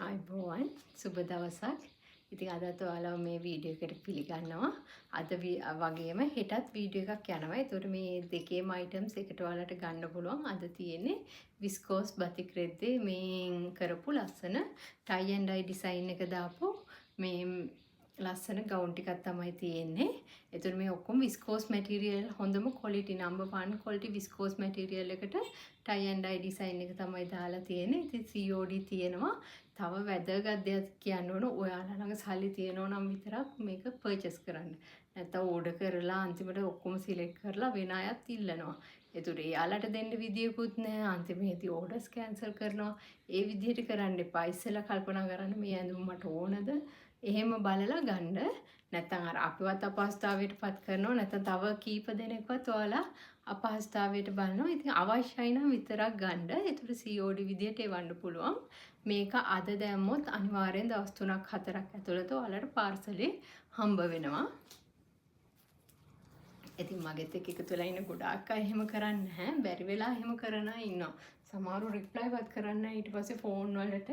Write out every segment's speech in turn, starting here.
ආයිබෝවන් සුබ දවසක්. ඉතින් අදත් ඔයාලව මේ වීඩියෝ එකට පිළිගන්නවා. අද වගේම හෙටත් වීඩියෝ එකක් යනවා. ඒතකොට මේ දෙකේම අයිටම්ස් එකට ඔයාලට ගන්න පුළුවන්. අද තියෙන්නේ විස්කෝස් බතික් රෙද්දේ මේ කරපු ලස්සන ටයි ඇන්ඩ් ඩයි ඩිසයින් එක දාපු මේ ලස්සන ගවුන් ටිකක් තමයි තියෙන්නේ. ඒතකොට මේ ඔක්කොම විස්කෝස් මැටීරියල් හොඳම ක්වොලිටි නම්බර් 1 ක්වොලිටි විස්කෝස් මැටීරියල් එකට ටයි ඇන්ඩ් ඩයි ඩිසයින් එක තමයි දාලා තියෙන්නේ. ඉතින් COD තියෙනවා. තව වැදගත් දෙයක් කියන්න ඕන ඔයාලා ළඟ සල්ලි තියෙනවා නම් විතරක් මේක පර්චේස් කරන්න. නැත්නම් ඕඩර් කරලා අන්තිමට ඔක්කොම සිලෙක්ට් කරලා වෙන අයත් ඉල්ලනවා. ඒතකොට එයාලට දෙන්න විදියකුත් නැහැ. අන්තිමේදී ඕඩර්ස් කැන්සල් කරනවා. ඒ විදිහට කරන්න එපා. ඉස්සෙල්ලා කල්පනා කරන්න මේ ඇඳුම මට ඕනද? එහෙම බලලා ගන්න. නැත්නම් අර අපිවත් අපහසුතාවයට පත් කරනවා. නැත්නම් තව කීප දෙනෙක්වත් ඔයාලා අපහසුතාවයට බලනවා. ඉතින් අවශ්‍යයි නම් විතරක් ගන්න. ඒතර COD විදියට එවන්න පුළුවන්. මේක අද දැම්මොත් අනිවාර්යෙන් දවස් 3ක් 4ක් ඇතුළත ඔයාලට පාර්සලේ හම්බ වෙනවා. ඉතින් මගෙත් එක්ක එකතු වෙලා ඉන්න ගොඩාක් අය එහෙම කරන්නේ නැහැ. බැරි වෙලා එහෙම කරන අය ඉන්නවා. සමහරව රිප්ලයි වත් කරන්නේ නැහැ ඊට පස්සේ ෆෝන් වලට.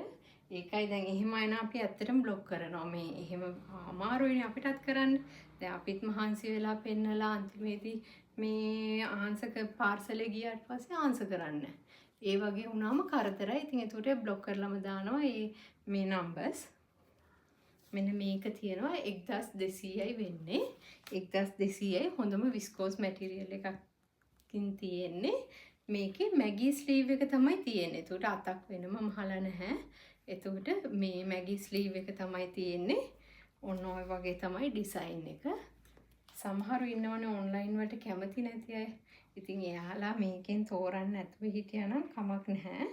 ඒකයි දැන් එහෙම අය නම් අපි ඇත්තටම බ්ලොක් කරනවා. මේ එහෙම අමාරුයිනේ අපිටත් කරන්න. දැන් අපිත් මහන්සි වෙලා පෙන්නලා අන්තිමේදී මේ ආන්සර් පාර්සලේ ගියාට පස්සේ ආන්සර් කරන්නේ. ඒ වගේ වුණාම කරදරයි. ඉතින් ඒකට බ්ලොක් කරලාම දානවා මේ නම්බර්ස්. මෙන්න මේක තියෙනවා 1200යි වෙන්නේ. 1200යි හොඳම විස්කෝස් මැටීරියල් එකකින් තියෙන්නේ. මේකේ මැගී ස්ලීව් එක තමයි තියෙන්නේ. ඒකට අතක් වෙනම මහලා නැහැ. එතකොට මේ මැගී ස්ලීව් එක තමයි තියෙන්නේ. ඔන්න ඔය වගේ තමයි ඩිසයින් එක. සමහරු ඉන්නවනේ ඔන්ලයින් වලට කැමති නැති අය. ඉතින් එයාලා මේකෙන් තෝරන්න නැතුව හිටියනම් කමක් නැහැ.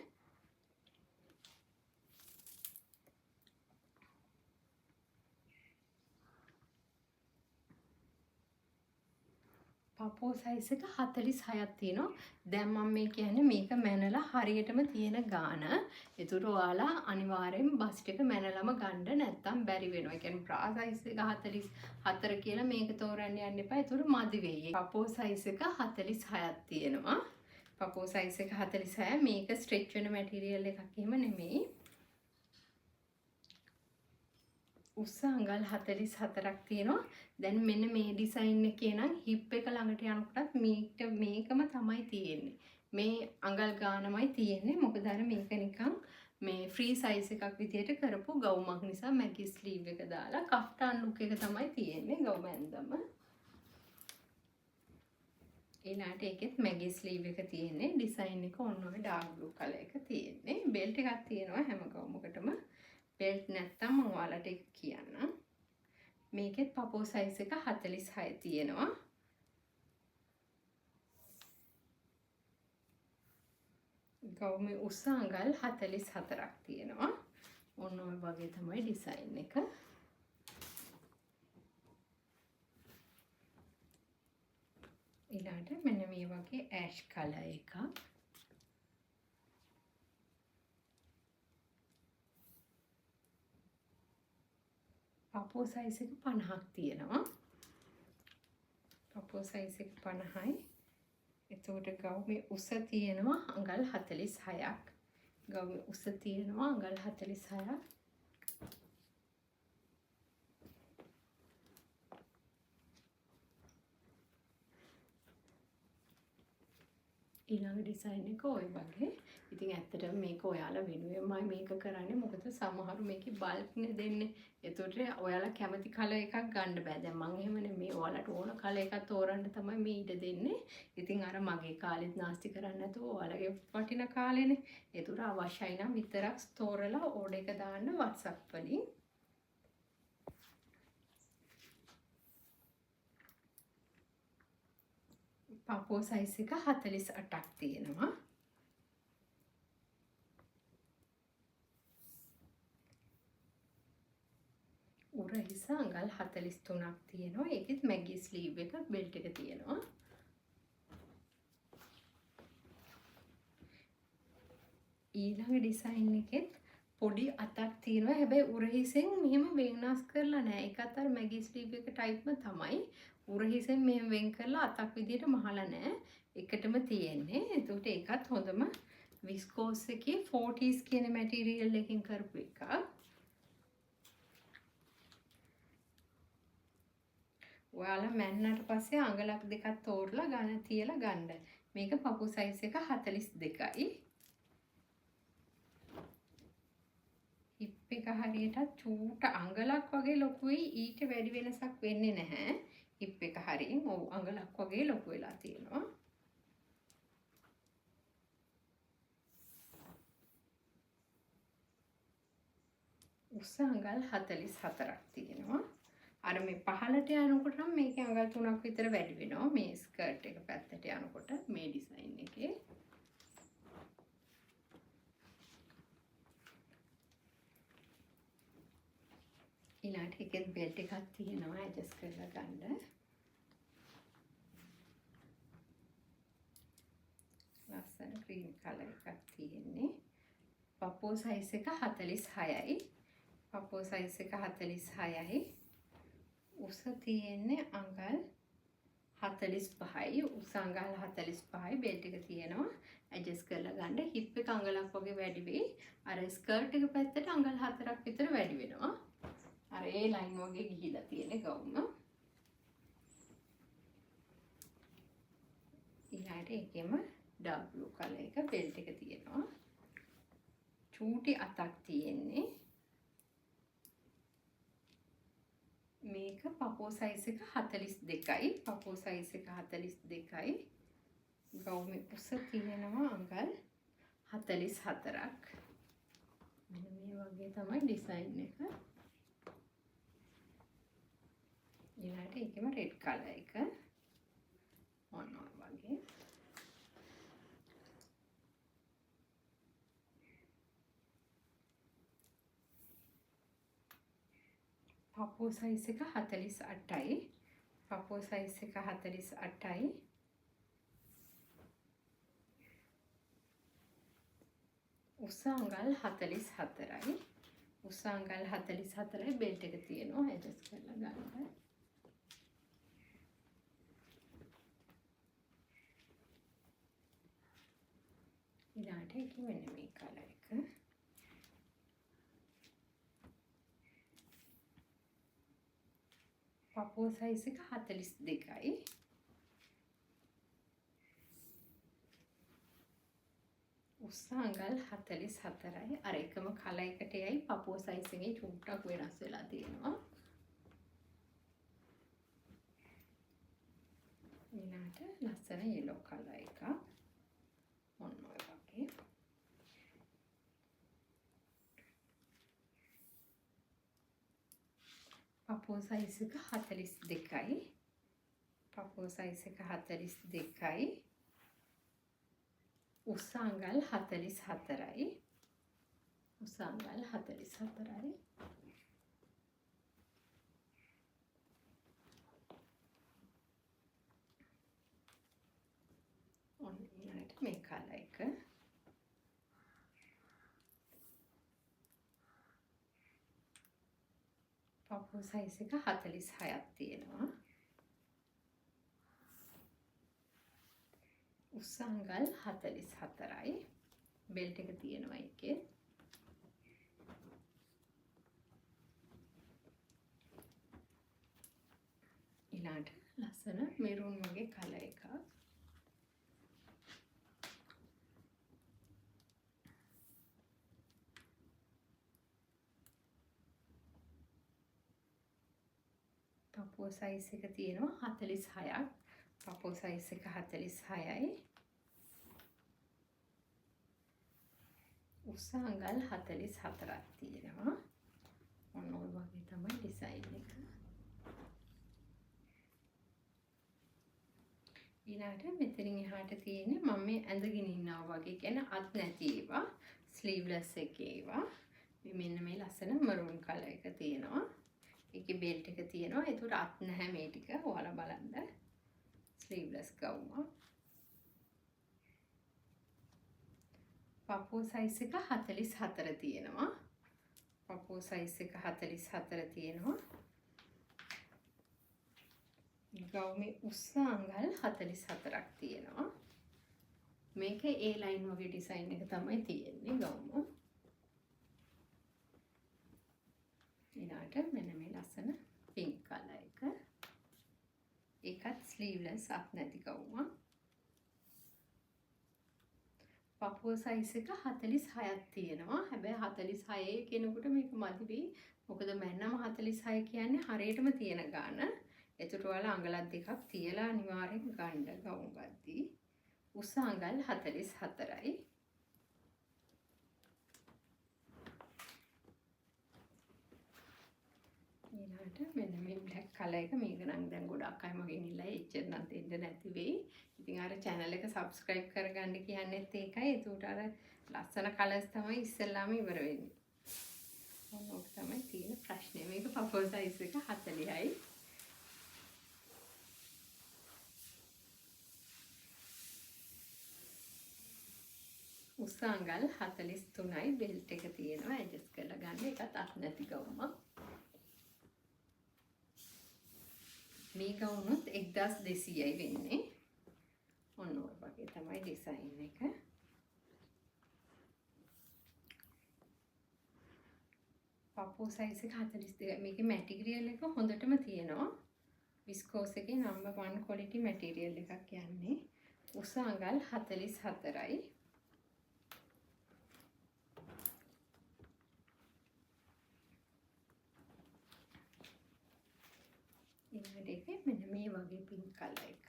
පපුව සයිස් එක 46ක් තියෙනවා. දැන් මම මේ කියන්නේ මේක මැනලා හරියටම තියෙන ගාන. ඒතර ඔයාලා අනිවාර්යෙන් බස්ට් එක මැනලම ගන්න නැත්තම් බැරි වෙනවා. ඒ කියන්නේ බ්‍රා සයිස් එක 44 කියලා මේක තෝරන්න යන්න එපා. ඒතර මදි වෙයි. පපුව සයිස් එක 46ක් තියෙනවා. පපුව සයිස් එක 46. මේක ස්ට්‍රෙච් වෙන මැටීරියල් එකක් එහෙම නෙමෙයි. උස අඟල් 44ක් තියෙනවා. දැන් මෙන්න මේ ඩිසයින් එකේ නම් හිප් එක ළඟට යනකොටත් මේකම තමයි තියෙන්නේ. මේ අඟල් ගානමයි තියෙන්නේ. මොකද අර මේක නිකන් මේ ෆ්‍රී සයිස් එකක් විදියට කරපු ගවුමක් නිසා මැගී ස්ලීව් එක දාලා කෆ්ටාන් ලුක් එක තමයි තියෙන්නේ ගවුම ඇඳම. ඊළාට ඒකෙත් මැගී ස්ලීව් එක තියෙන්නේ. ඩිසයින් එක ඔන්න ඔය ඩාර්ක් බ්ලූ කලර් එක තියෙන්නේ. බෙල්ට් එකක් තියෙනවා හැම ගවුමකටම. බෙල්ට් නැත්තම් මම ඔයාලට ඒක කියන්නම්. මේකෙත් පපුව සයිස් එක 46 තියෙනවා. ගවුමේ උස අඟල් 44ක් තියෙනවා. ඔන්න ඔය වගේ තමයි ඩිසයින් එක. ඊළඟට මෙන්න මේ වගේ ඇෂ් කලර් එකක්. පපුව සයිස් එක 50ක් තියෙනවා. පපුව සයිස් එක 50යි. එතකොට ගවුමේ උස තියෙනවා අඟල් 46ක්. ගවුමේ උස තියෙනවා අඟල් 46ක්. ඊළඟ ඩිසයින් එක ඔය වගේ. ඉතින් ඇත්තටම මේක ඔයාලා වෙනුවෙන්මයි මේක කරන්නේ. මොකද සමහරු මේකේ බල්ක් නේ දෙන්නේ. ඒතකොට ඔයාලා කැමති කලර් එකක් ගන්න බෑ. දැන් මම එහෙම නෙමෙයි ඔයාලට ඕන කලර් එකක් තෝරන්න තමයි මේ ඊට දෙන්නේ. ඉතින් අර මගේ කාලෙත් නාස්ති කරන්නේ නැතුව ඔයාලගේ වටින කාලෙනේ. ඒතර අවශ්‍යයි නම් විතරක් තෝරලා ඕඩර් එක දාන්න WhatsApp වලින්. පපුව සයිස් එක 48ක් තියෙනවා. උර හිස අඟල් 43ක් තියෙනවා. ඒකෙත් මැගී ස්ලීව් එක බෙල්ට් එක තියෙනවා. ඊළඟ ඩිසයින් එකෙත් පොඩි අතක් තියෙනවා. හැබැයි උර හිසෙන් මෙහෙම වෙනස් කරලා නැහැ. ඒකත් අර මැගී ස්ලීව් එක ටයිප්ම තමයි. උර හිසෙන් මෙහෙම වෙන් කරලා අතක් විදියට මහලා නැහැ. එකටම තියෙන්නේ. ඒකට ඒකත් හොඳම විස්කෝස් එකේ 40s කියන මැටීරියල් එකකින් කරපු එකක්. ඔයාලා මැන්නට පස්සේ අඟලක් දෙකක් තෝරලා ගන්න තියලා ගන්න. මේක පපුව සයිස් එක 42යි. හිප් එක හරියට චූට අඟලක් වගේ ලොකුයි. ඊට වැඩි වෙනසක් වෙන්නේ නැහැ. හිප් එක හරියෙන් ඔව් අඟලක් වගේ ලොකු වෙලා තියෙනවා. උස අඟල් 44ක් තියෙනවා. අර මේ පහළට යනකොට නම් මේකේ අඟල් 3ක් විතර වැඩි වෙනවා. මේ ස්කර්ට් එක පැත්තට යනකොට මේ ඩිසයින් එකේ. ඊළඟට එකෙත් බෙල්ට් එකක් තියෙනවා ඇඩ්ජස්ට් කරලා ගන්න. ලස්සන ක්‍රීම් කලර් එකක් තියෙන්නේ. පපුව සයිස් එක 46යි. පපුව සයිස් එක 46යි. උස තියෙන්නේ අඟල් 45යි. උස අඟල් 45යි. බෙල්ට් එක තියෙනවා. ඇඩ්ජස්ට් කරලා ගන්න. හිප් එක අඟලක් වගේ වැඩි වෙයි. අර ස්කර්ට් එක පැත්තට අඟල් 4ක් විතර වැඩි වෙනවා. අර ඒ ලයින් වගේ ගිහිලා තියෙන ගවුම. ඊළඟට ඒකෙම ඩාර්ක් බ්ලූ කලර් එක බෙල්ට් එක තියෙනවා. චූටි අතක් තියෙන්නේ. මේක පපුව සයිස් එක 42යි. පපුව සයිස් එක 42යි. ගවුමේ උස තියෙනවා අඟල් 44ක්. මෙන්න මේ වගේ තමයි ඩිසයින් එක. ඊළඟට ඒකෙම රෙඩ් කලර් එක. ඔන්න වගේ. පපුව සයිස් එක 48යි. පපුව සයිස් එක 48යි. උස අඟල් 44යි. උස අඟල් 44යි. බෙල්ට් එක තියෙනවා. ඇඩ්ජස්ට් කරලා ගන්න. ඊළඟට ඒක මෙන්න මේ කලර් එක. පපුව සයිස් එක 42යි. උස අඟල් 44යි. අර එකම කලර් එකට යයි පපුව සයිස් එකේ චුට්ටක් වෙනස් වෙලා තියෙනවා. ඊළඟට ලස්සන yellow කලර් එකක්. ඔන්න ඔය වගේ. පපුව සයිස් එක 42යි. පපුව සයිස් එක 42යි. උස අඟල් 44යි. උස අඟල් 44යි. ඔන්න ඊළඟට මේ කලර් එක. පපුව සයිස් එක 46ක් තියෙනවා. උස අඟල් 44යි. බෙල්ට් එක තියෙනවා එකේ. ඊළඟට ලස්සන මෙරූන් වගේ කලර් එකක්. පපුව සයිස් එක තියෙනවා 46ක්. පපුව සයිස් එක 46යි. උස අඟල් 44ක් තියෙනවා. ඔන්න ඔය වගේ තමයි ඩිසයින් එක. ඊළඟට මෙතනින් එහාට තියෙන්නේ මම මේ ඇඳගෙන ඉන්නවා වගේ කියන්නේ අත් නැති ඒවා ස්ලීව්ලස් එකේ ඒවා. මෙන්න මේ ලස්සන මරූන් කලර් එක තියෙනවා. ඒකේ බෙල්ට් එක තියෙනවා. ඒකට අත් නැහැ මේ ටික. ඔයාලා බලන්න. ස්ලීව්ලස් ගවුම. පපුව සයිස් එක 44 තියෙනවා. පපුව සයිස් එක 44 තියෙනවා. ගවුමේ උස අඟල් 44ක් තියෙනවා. මේක ඒ ලයින් වගේ ඩිසයින් එක තමයි තියෙන්නේ ගවුම. ඊළඟට මෙන්න මේ ලස්සන පින්ක් කලර් එක. ඒකත් ස්ලීව්ලස් අත් නැති ගවුමක්. පපුව සයිස් එක 46ක් තියෙනවා. හැබැයි 46 කෙනෙකුට මේක මදි වෙයි. මොකද මැන්නම 46 කියන්නේ හරියටම තියෙන ගාන. එතකොට ඔයාලා අඟලක් දෙකක් තියලා අනිවාර්යෙන් ගන්න ගවුම් ගද්දී. උස අඟල් 44යි. ඊළඟට මෙන්න මේ බ්ලැක් කලර් එක මේක නම් දැන් ගොඩක් අය මගෙන් ඉල්ලයි එච්චර නම් දෙන්න නැති වෙයි. ඉතින් අර channel එක subscribe කරගන්න කියන්නේත් ඒකයි. ඒකට අර ලස්සන කලර්ස් තමයි ඉස්සෙල්ලාම ඉවර වෙන්නේ. ඕක තමයි තියෙන ප්‍රශ්නේ. මේක පපුව සයිස් එක 40යි. උස අඟල් 43යි. බෙල්ට් එක තියෙනවා ඇඩ්ජස්ට් කරලා ගන්න. ඒකත් අත් නැති ගවුමක්. මේ ගවුනුත් 1200යි වෙන්නේ. ඔන්න ඔය වගේ තමයි ඩිසයින් එක. පපුව සයිස් එක 42යි. මේකේ මැටීරියල් එක හොඳටම තියෙනවා. විස්කෝස් එකේ නම්බර් 1 ක්වොලිටි මැටීරියල් එකක් යන්නේ. උස අඟල් 44යි. ඊළඟට මෙන්න මේ වගේ පින්ක් කලර් එකක්.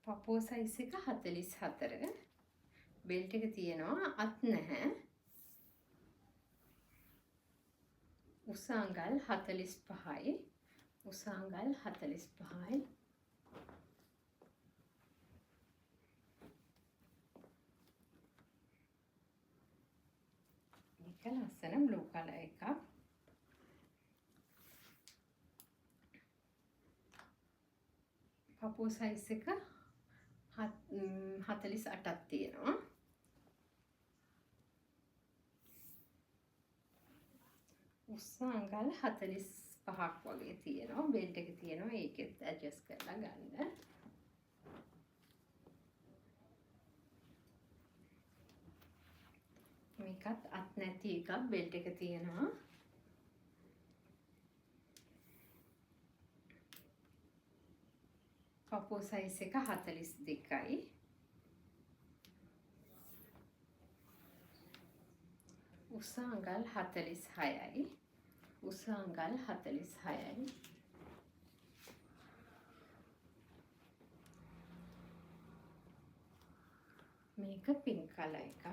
පපුව සයිස් එක 44. බෙල්ට් එක තියෙනවා අත් නැහැ. උස අඟල් 45යි. උස අඟල් 45යි. මේක ලස්සන බ්ලූ කලර් එකක්. පපුව සයිස් එක 48ක් තියෙනවා. උස අඟල් 45ක් වගේ තියෙනවා. බෙල්ට් එක තියෙනවා. ඒකෙත් ඇඩ්ජස්ට් කරලා ගන්න. මේකත් අත් නැති එකක්. බෙල්ට් එක තියෙනවා. පපුව සයිස් එක 42යි. උස අඟල් 46යි. උස අඟල් 46යි. මේක පින්ක් කලර් එකක්.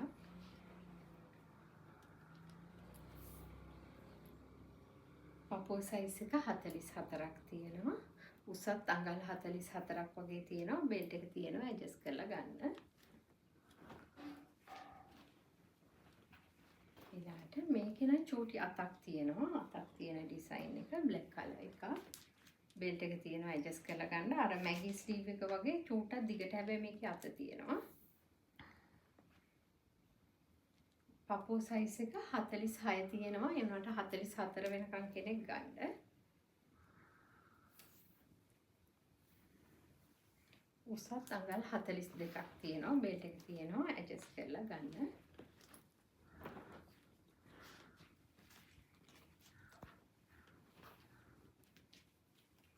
පපුව සයිස් එක 44ක් තියෙනවා. උසත් අඟල් 44ක් වගේ තියෙනවා. බෙල්ට් එක තියෙනවා ඇඩ්ජස්ට් කරලා ගන්න. ඊළඟට මේකේ නම් චූටි අතක් තියෙනවා. අතක් තියෙන ඩිසයින් එක බ්ලැක් කලර් එකක්. බෙල්ට් එක තියෙනවා ඇඩ්ජස්ට් කරලා ගන්න. අර මැගි ස්ලීව් එක වගේ චූටක් දිගට හැබැයි මේකේ අත තියෙනවා. පපුව සයිස් එක 46 තියෙනවා. ඒ වුණාට 44 වෙනකන් කෙනෙක් ගන්න. උසත් අඟල් 42ක් තියෙනවා. බෙල්ට් එක තියෙනවා ඇඩ්ජස්ට් කරලා ගන්න.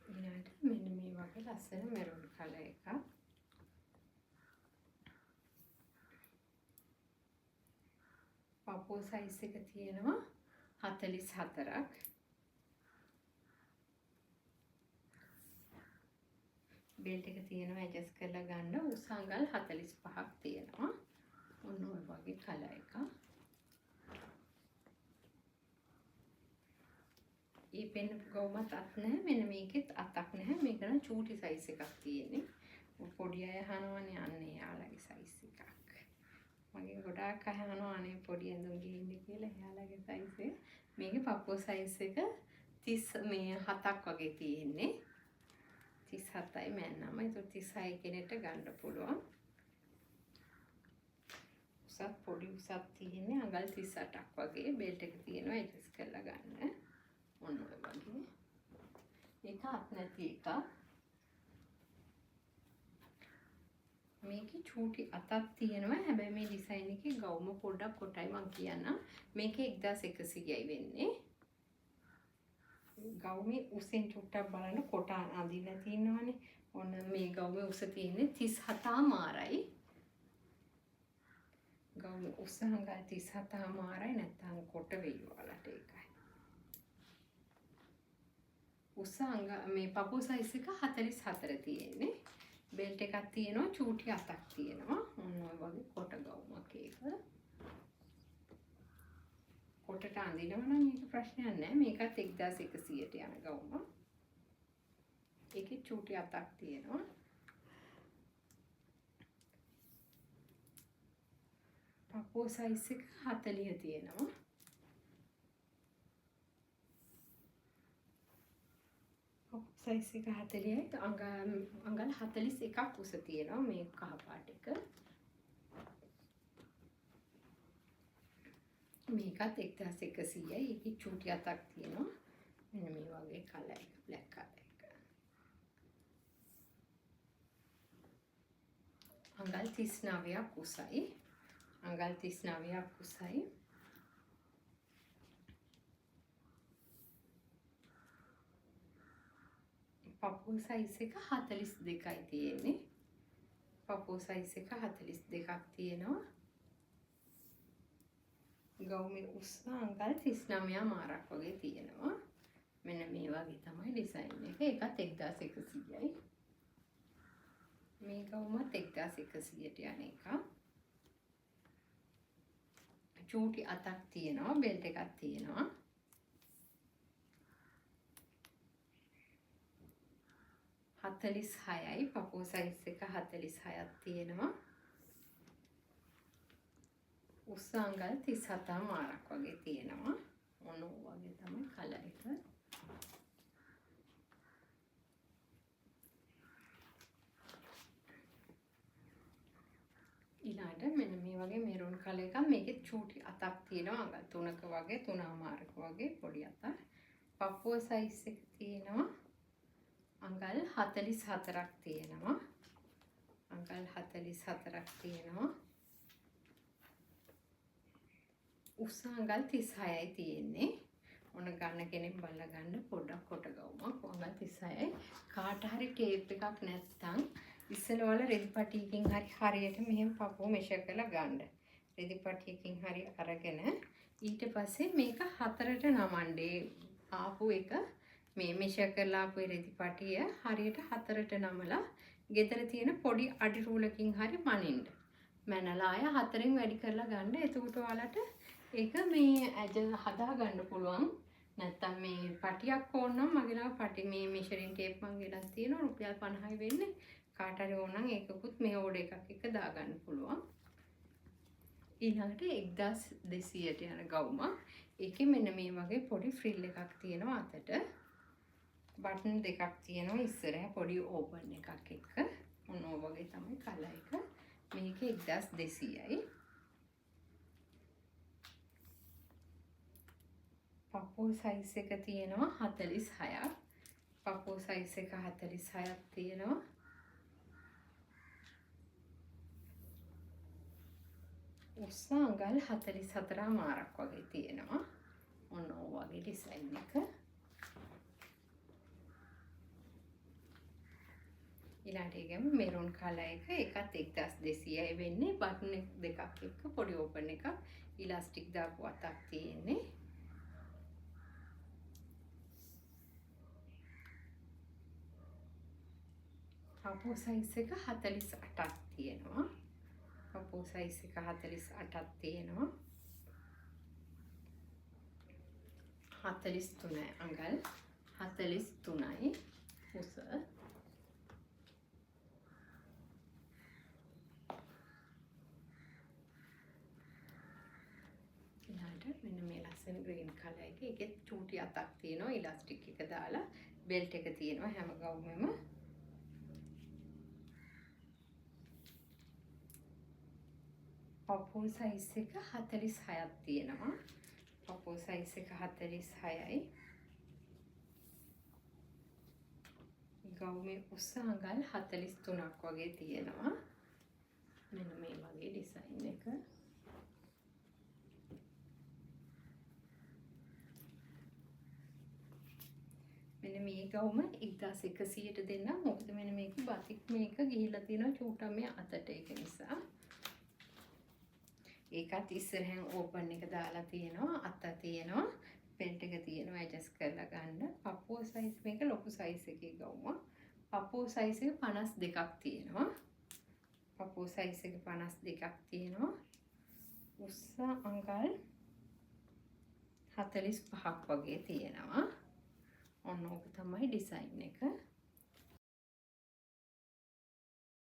ඊළඟට මෙන්න මේ වගේ ලස්සන මෙරූන් කලර් එකක්. පපුව සයිස් එක තියෙනවා 44ක්. බෙල්ට් එක තියෙනවා ඇඩ්ජස්ට් කරලා ගන්න. උස අඟල් 45ක් තියෙනවා. ඔන්න ඔය වගේ කලර් එකක්. මේ පෙන්න ගවුමත් අත් නැහැ. මෙන්න මේකෙත් අතක් නැහැ. මේක නම් චූටි සයිස් එකක් තියෙන්නේ. පොඩි අය අහනවනේ අන්නේ යාළගේ සයිස් එකක්. මගේ ගොඩාක් අය අහනවා අනේ පොඩි ඇඳුම් ගේන්න කියලා. එයාලගේ සයිස් එක. මේකේ පපුව සයිස් එක 7ක් වගේ තියෙන්නේ. 37යි මෑන්නම. ඒක 36 කෙනෙක්ට ගන්න පුළුවන්. උසත් පොඩි උසත් තියෙන්නේ අඟල් 38ක් වගේ. බෙල්ට් එක තියෙනවා ඇඩ්ජස්ට් කරලා ගන්න. ඔන්න ඔය වගේ. ඒක අත් නැති එකක්. මේකේ චූටි අතක් තියෙනවා. හැබැයි මේ ඩිසයින් එකේ ගවුම පොඩ්ඩක් කොටයි මම කියන්නම්. මේකේ 1100යි වෙන්නේ. ගවුමේ උසෙන් චුට්ටක් බලන්න කොට අඳින්න තියෙනවානේ. ඔන්න මේ ගවුමේ උස තියෙන්නේ 37මාරයි. ගවුමේ උස හංගා 37මාරයි නැත්නම් කොට වෙයි වලට ඒකයි. උස මේ පපුව සයිස් එක 44 තියෙන්නේ. බෙල්ට් එකක් තියෙනවා, චූටි අතක් තියෙනවා. ඔන්න ඔය වගේ කොට ගවුමක් ඒක. කොටට අඳිනවා නම් මේක ප්‍රශ්නයක් නැහැ. මේකත් 1100ට යන ගවුමක්. ඒකේ චූටි අතක් තියෙනවා. පපුව සයිස් එක 40 තියෙනවා. සයිස් එක 40යි. අඟල් 41ක් උස තියෙනවා මේ කහ පාට එක. මේකත් 1100යි. ඒකේ චූටි අතක් තියෙනවා. මෙන්න මේ වගේ කලර් එක, බ්ලැක් කලර් එක. අඟල් 39ක් උසයි. අඟල් 39ක් උසයි. පපුව සයිස් එක 42යි තියෙන්නේ. පපුව සයිස් එක 42ක් තියෙනවා. ගවුමේ උස අඟල් 39 මාරක් වගේ තියෙනවා. මෙන්න මේ වගේ තමයි ඩිසයින් එක. ඒකත් 1100යි. මේ ගවුමත් 1100ට යන එක. චූටි අතක් තියෙනවා, බෙල්ට් එකක් තියෙනවා. හතලිස්හයයි. පපුව සයිස් එක 46ක් තියෙනවා. උස අඟල් 37 මාරක් වගේ තියෙනවා. ඔන්න වගේ තමයි කලර් එක. ඊළඟට මෙන්න මේ වගේ මෙරුන් කලර් එකක්. මේකේ චූටි අතක් තියෙනවා. අඟල් 3ක වගේ, 3මාරක වගේ පොඩි අතක්. පපුව සයිස් එක තියෙනවා අඟල් 44ක් තියෙනවා. අඟල් 44ක් තියෙනවා. උස අඟල් 36යි තියෙන්නේ. ඔන්න ගන්න කෙනෙක් බලලා ගන්න පොඩ්ඩක් කොට ගවුමක්. අඟල් 36යි. කාට හරි ටේප් එකක් නැත්නම් ඉස්සෙල්ලා වල රෙදි පටියකින් හරියට මෙහෙම පපුව මෙෂර් කරලා ගන්න. රෙදි පටියකින් හරි අරගෙන ඊට පස්සේ මේක හතරට නමන්නේ. ආපු එක මේ මෙෂර් කරලා ආපු රෙදි පටිය හරියට හතරට නමලා ගෙදර තියෙන පොඩි අඩි රූලකින් හරි මනින්න. මැනලා ආය හතරෙන් වැඩි කරලා ගන්න. එතකොට ඔයාලට ඒක මේ ඇජ හදා ගන්න පුළුවන්. නැත්තම් මේ පටියක් ඕන නම් මගේ ළඟ පටි මේ මෙෂරින් ටේප් මං ගෙනත් තියෙනවා. රුපියල් 50යි වෙන්නේ. කාට හරි ඕන නම් ඒකකුත් මේ ඕඩර් එකක් එක්ක දාගන්න පුළුවන්. ඊළඟට 1200ට යන ගවුමක්. ඒකේ මෙන්න මේ වගේ පොඩි ෆ්‍රිල් එකක් තියෙනවා අතට. බටන් දෙකක් තියෙනවා ඉස්සරහ පොඩි ඕපන් එකක් එක්ක. මොන වගේ තමයි කලර් එක. මේක 1200යි. පපුව සයිස් එක තියෙනවා 46ක්. පපුව සයිස් එක 46ක් තියෙනවා. උස අඟල් 44 මාරක් වගේ තියෙනවා. ඔන්න වගේ ඩිසයින් එක. ඊළඟට එකම මෙරුන් කලර් එක. ඒකත් 1200යි වෙන්නේ. බටන් දෙකක් එක්ක පොඩි ඕපන් එකක්. ඉලාස්ටික් දාපු අතක් තියෙන්නේ. පපුව සයිස් එක 48ක් තියෙනවා. පපුව සයිස් එක 48ක් තියෙනවා. 43යි අඟල් 43යි උස. ඊළඟට මෙන්න මේ ලස්සන ග්‍රීන් කලර් එක. ඒකේ චූටි අතක් තියෙනවා. ඉලාස්ටික් එක දාලා බෙල්ට් එක තියෙනවා හැම ගවුමෙම. පපුව සයිස් එක 46ක් තියෙනවා. පපුව සයිස් එක 46යි. ගවුමේ උස අඟල් 43ක් වගේ තියෙනවා. මෙන්න මේ වගේ ඩිසයින් එක. ගවුම 1100ට දෙන්න. මොකද මෙන්න මේක බතික් මේක ගිහිලා තියෙනවා චූටා මේ අතට ඒක නිසා. ඒකත් ඉස්සරහෙන් ඕපන් එක දාලා තියෙනවා. අත තියෙනවා. බෙල්ට් එක තියෙනවා ඇඩ්ජස්ට් කරලා ගන්න. පපුව සයිස් මේක ලොකු සයිස් එකේ ගවුම. පපුව සයිස් එක 52ක් තියෙනවා. පපුව සයිස් එක 52ක් තියෙනවා. උස්ස අඟල් 45ක් වගේ තියෙනවා. ඔන්න ඕක තමයි ඩිසයින් එක.